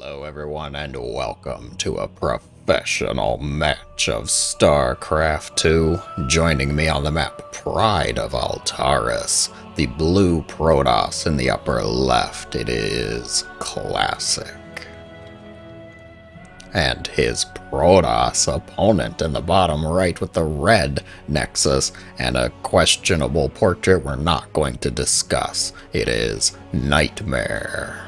Hello everyone and welcome to a professional match of StarCraft 2. Joining me on the map, Pride of Altaris, the blue Protoss in the upper left. It is Classic. And his Protoss opponent in the bottom right with the red Nexus and a questionable portrait we're not going to discuss. It is NightMare.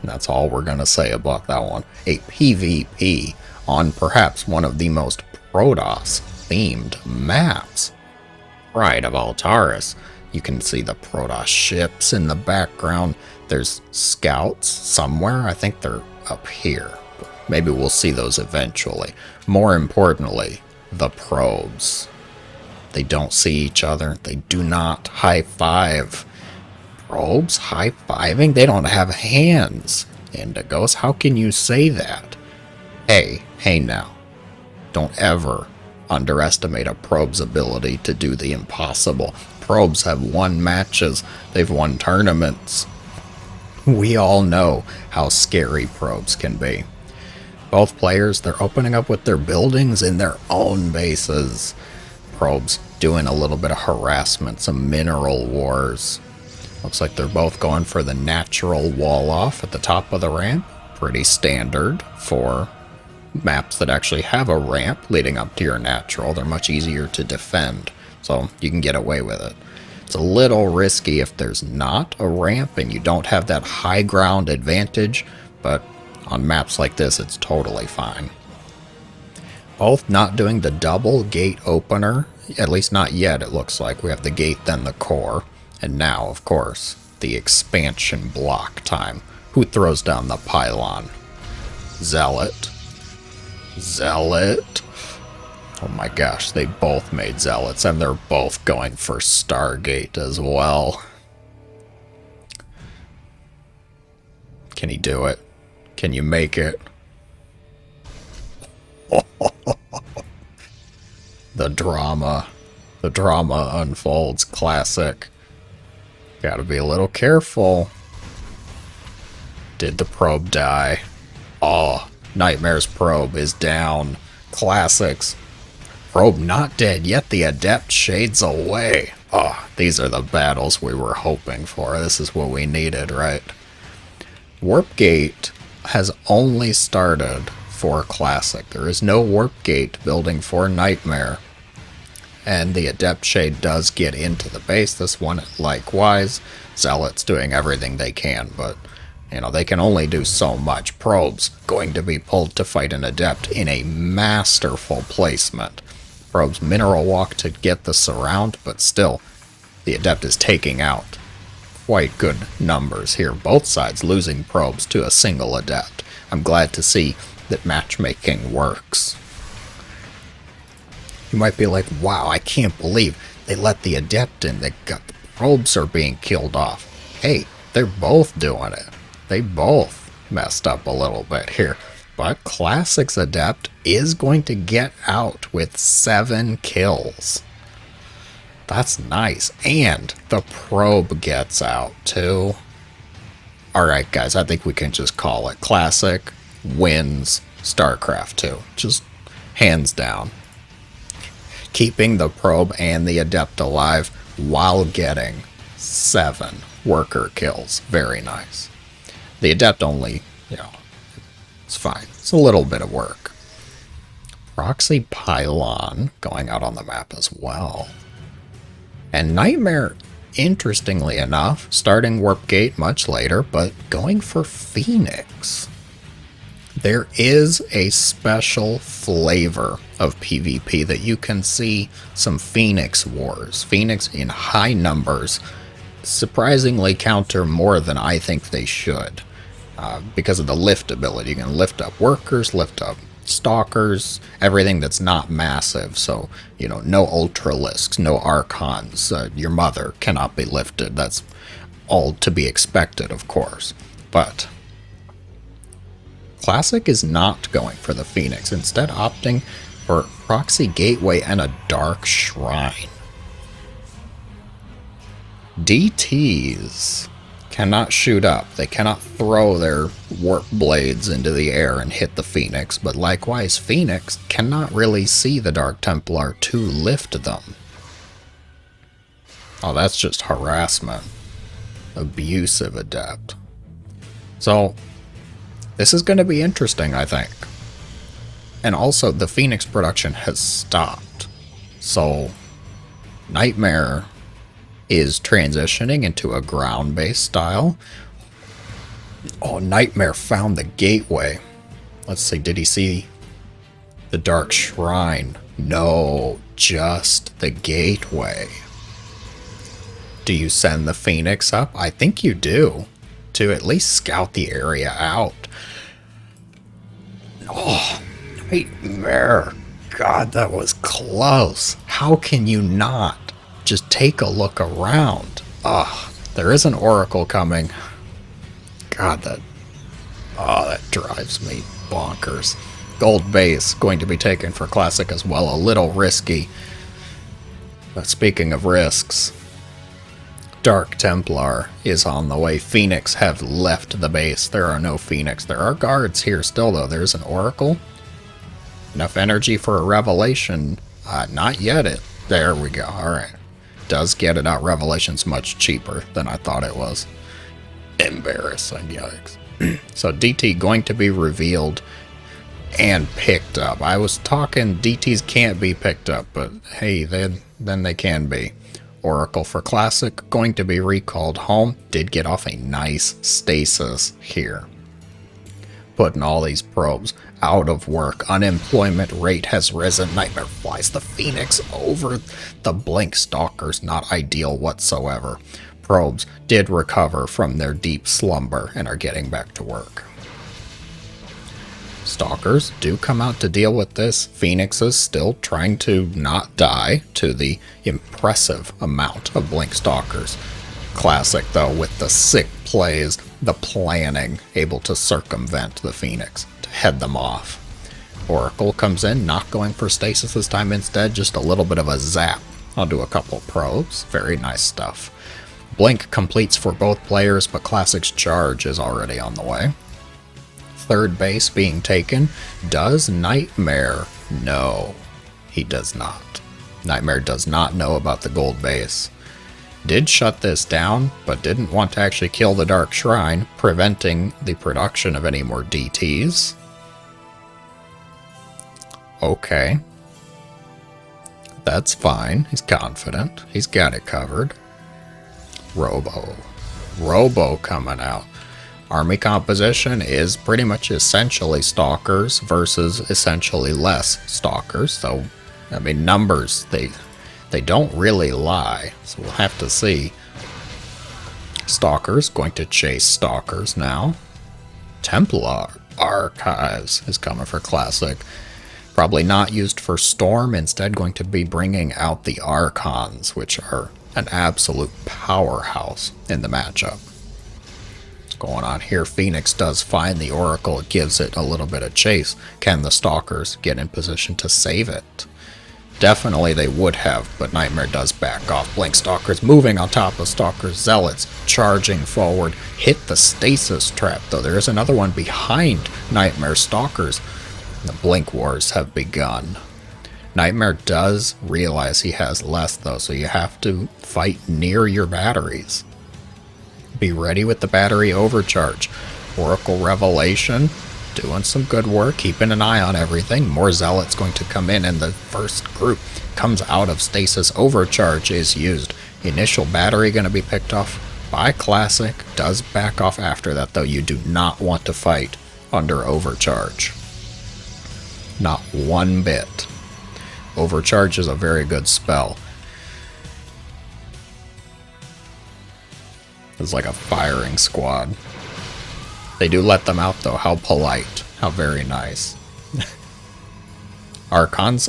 And that's all we're going to say about that one. A PvP on perhaps one of the most Protoss-themed maps. Pride of Altaris. You can see the Protoss ships in the background. There's scouts somewhere. I think they're up here. Maybe we'll see those eventually. More importantly, the probes. They don't see each other. They do not high-five. Probes high-fiving? They don't have hands. Indigos, how can you say that? Hey now. Don't ever underestimate a probe's ability to do the impossible. Probes have won matches. They've won tournaments. We all know how scary probes can be. Both players, they're opening up with their buildings in their own bases. Probes doing a little bit of harassment, some mineral wars. Looks like they're both going for the natural wall off at the top of the ramp. Pretty standard for maps that actually have a ramp leading up to your natural. They're much easier to defend, so you can get away with it. It's a little risky if there's not a ramp and you don't have that high ground advantage, but on maps like this, it's totally fine. Both not doing the double gate opener, at least not yet it looks like. We have the gate, then the core. And now, of course, the expansion block time. Who throws down the pylon? Zealot. Zealot. Oh my gosh, they both made Zealots, and they're both going for Stargate as well. Can he do it? Can you make it? The drama. The drama unfolds. Classic. Gotta be a little careful. Did the probe die? Oh, NightMare's probe is down. Classics. Probe not dead, yet the Adept shades away. Oh, these are the battles we were hoping for. This is what we needed, right? Warp Gate has only started for Classic. There is no Warp Gate building for NightMare. And the Adept Shade does get into the base. This one, likewise. Zealot's doing everything they can, but, you know, they can only do so much. Probe's going to be pulled to fight an Adept in a masterful placement. Probe's mineral walk to get the surround, but still, the Adept is taking out quite good numbers here. Both sides losing probes to a single Adept. I'm glad to see that matchmaking works. You might be like, wow, I can't believe they let the Adept in. They got the probes are being killed off. Hey, they're both doing it. They both messed up a little bit here. But Classic's Adept is going to get out with 7 kills. That's nice. And the probe gets out too. Alright guys, I think we can just call it. Classic wins StarCraft 2. Just hands down. Keeping the probe and the Adept alive while getting 7 worker kills. Very nice. The Adept only, it's fine. It's a little bit of work. Proxy Pylon going out on the map as well. And NightMare, interestingly enough, starting Warp Gate much later, but going for Phoenix. There is a special flavor of PvP that you can see some Phoenix wars. Phoenix in high numbers surprisingly counter more than I think they should. Because of the lift ability. You can lift up workers, lift up stalkers, everything that's not massive. So, no Ultralisks, no Archons. Your mother cannot be lifted. That's all to be expected, of course. But Classic is not going for the Phoenix, instead opting for Proxy Gateway and a Dark Shrine. DTs cannot shoot up. They cannot throw their warp blades into the air and hit the Phoenix, but likewise, Phoenix cannot really see the Dark Templar to lift them. Oh, that's just harassment. Abusive adept. So, this is going to be interesting, I think. And also, the Phoenix production has stopped. So, NightMare is transitioning into a ground-based style. Oh, NightMare found the gateway. Let's see, did he see the Dark Shrine? No, just the gateway. Do you send the Phoenix up? I think you do, to at least scout the area out. Oh, NightMare. God, that was close. How can you not just take a look around? Ah, there is an Oracle coming. God, that drives me bonkers. Gold base going to be taken for Classic as well. A little risky. But speaking of risks, Dark Templar is on the way. Phoenix have left the base. There are no Phoenix. There are guards here still, though. There's an Oracle. Enough energy for a Revelation. Not yet. There we go. Alright. Does get it out. Revelation's much cheaper than I thought it was. Embarrassing. Yikes. So DT going to be revealed and picked up. I was talking DTs can't be picked up, but hey, then they can be. Oracle for Classic going to be recalled home. Did get off a nice stasis here. Putting all these probes out of work. Unemployment rate has risen. NightMare flies the Phoenix over the Blink Stalkers. Not ideal whatsoever. Probes did recover from their deep slumber and are getting back to work. Stalkers do come out to deal with this. Phoenix is still trying to not die to the impressive amount of Blink Stalkers. Classic, though, with the sick plays, the planning, able to circumvent the Phoenix, to head them off. Oracle comes in, not going for stasis this time, instead just a little bit of a zap. I'll do a couple probes. Very nice stuff. Blink completes for both players, but Classic's charge is already on the way. Third base being taken. Does NightMare know? He does not. NightMare does not know about the gold base. Did shut this down, but didn't want to actually kill the Dark Shrine, preventing the production of any more DTs. Okay. That's fine. He's confident. He's got it covered. Robo coming out. Army composition is pretty much essentially Stalkers versus essentially less Stalkers. So, I mean, numbers, they don't really lie. So we'll have to see. Stalkers going to chase Stalkers now. Templar Archives is coming for Classic. Probably not used for Storm. Instead going to be bringing out the Archons, which are an absolute powerhouse in the matchup. Going on here. Phoenix does find the Oracle. It gives it a little bit of chase. Can the Stalkers get in position to save it? Definitely they would have, but NightMare does back off. Blink Stalkers moving on top of Stalkers. Zealots charging forward. Hit the stasis trap, though. There is another one behind NightMare Stalkers. The Blink Wars have begun. NightMare does realize he has less, though, so you have to fight near your batteries. Be ready with the battery overcharge. Oracle Revelation doing some good work, keeping an eye on everything. More Zealots going to come in, and the first group comes out of stasis. Overcharge is used. Initial battery going to be picked off by Classic. Does back off after that, though. You do not want to fight under overcharge. Not one bit. Overcharge is a very good spell. It's like a firing squad. They do let them out, though. How polite. How very nice. Archons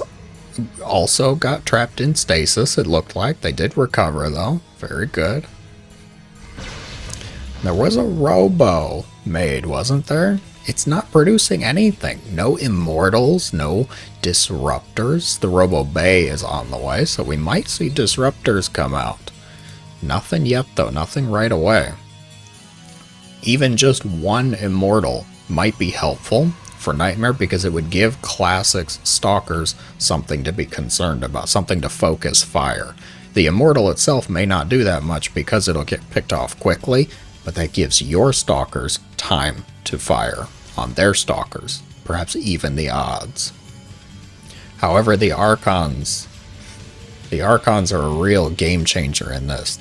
also got trapped in stasis, it looked like. They did recover, though. Very good. There was a Robo made, wasn't there? It's not producing anything. No Immortals, no Disruptors. The Robo Bay is on the way, so we might see Disruptors come out. Nothing yet, though. Nothing right away. even just one immortal might be helpful for NightMare, because it would give Classic's Stalkers something to be concerned about, something to focus fire. The immortal itself may not do that much because it'll get picked off quickly, but that gives your Stalkers time to fire on their Stalkers, perhaps even the odds. However, the Archons are a real game changer in this.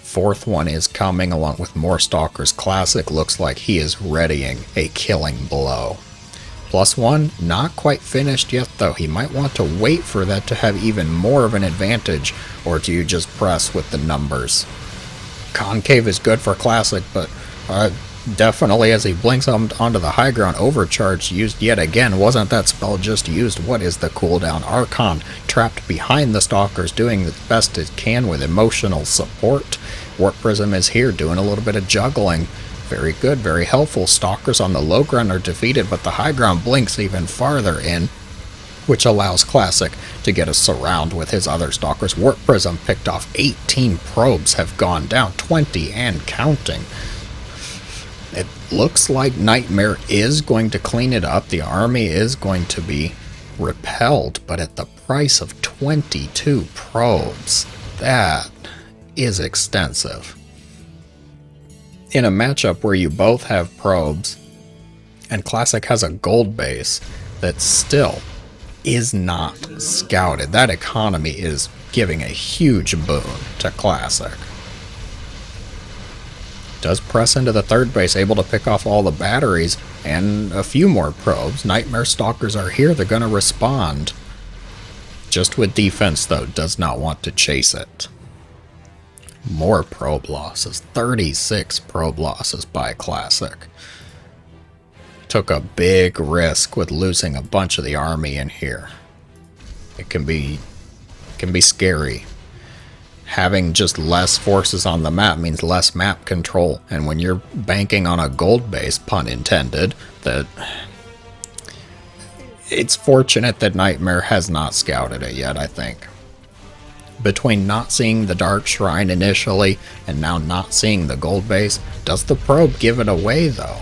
Fourth one is coming along with more Stalkers. Classic looks like he is readying a killing blow. +1, not quite finished yet though. He might want to wait for that to have even more of an advantage, or do you just press with the numbers? Concave is good for Classic, but definitely as he blinks onto the high ground, Overcharge used yet again. Wasn't that spell just used? What is the cooldown? Archon trapped behind the Stalkers, doing the best it can with emotional support. Warp Prism is here doing a little bit of juggling. Very good, very helpful. Stalkers on the low ground are defeated, but the high ground blinks even farther in, which allows Classic to get a surround with his other Stalkers. Warp Prism picked off 18 probes, have gone down, 20 and counting. It looks like NightMare is going to clean it up. The army is going to be repelled, but at the price of 22 probes. That is extensive. In a matchup where you both have probes, and Classic has a gold base that still is not scouted, that economy is giving a huge boon to Classic. Does press into the third base, able to pick off all the batteries and a few more probes. NightMare Stalkers are here, they're going to respond. Just with defense though, does not want to chase it. More probe losses, 36 probe losses by Classic. Took a big risk with losing a bunch of the army in here. It can be scary. Having just less forces on the map means less map control, and when you're banking on a gold base, pun intended, that it's fortunate that NightMare has not scouted it yet, I think. Between not seeing the Dark Shrine initially and now not seeing the gold base, does the probe give it away though?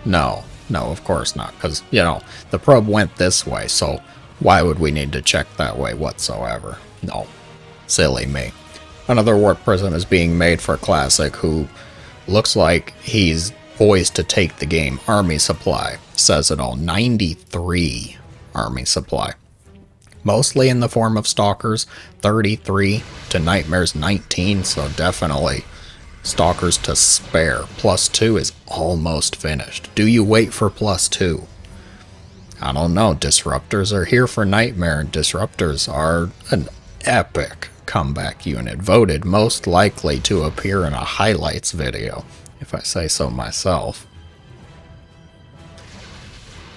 No, of course not, because, you know, the probe went this way, so why would we need to check that way whatsoever? No. Silly me. Another Warp Prism is being made for Classic, who looks like he's poised to take the game. Army supply says it all. 93 army supply. Mostly in the form of Stalkers. 33 to NightMare's 19, so definitely Stalkers to spare. +2 is almost finished. Do you wait for +2? I don't know. Disruptors are here for NightMare, and Disruptors are an epic comeback unit, voted most likely to appear in a highlights video, if I say so myself.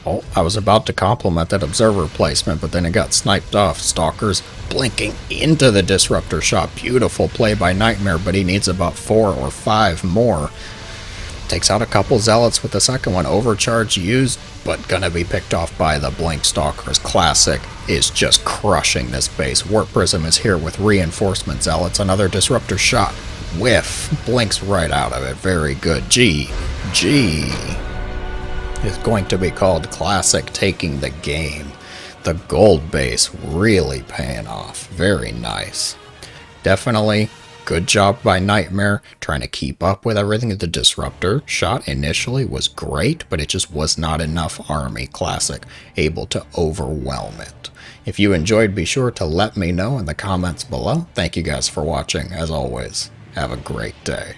Oh, I was about to compliment that observer placement, but then it got sniped off. Stalkers blinking into the Disruptor shot. Beautiful play by NightMare, but he needs about 4 or 5 more. Takes out a couple Zealots with the second one. Overcharge used, but gonna be picked off by the Blink Stalkers. Classic is just crushing this base. Warp Prism is here with reinforcement Zealots. Another Disruptor shot. Whiff. Blinks right out of it. Very good. GG is going to be called Classic taking the game. The gold base really paying off. Very nice. Definitely good job by NightMare trying to keep up with everything. The Disruptor shot initially was great, but it just was not enough army. Classic able to overwhelm it. If you enjoyed, be sure to let me know in the comments below. Thank you guys for watching. As always, have a great day.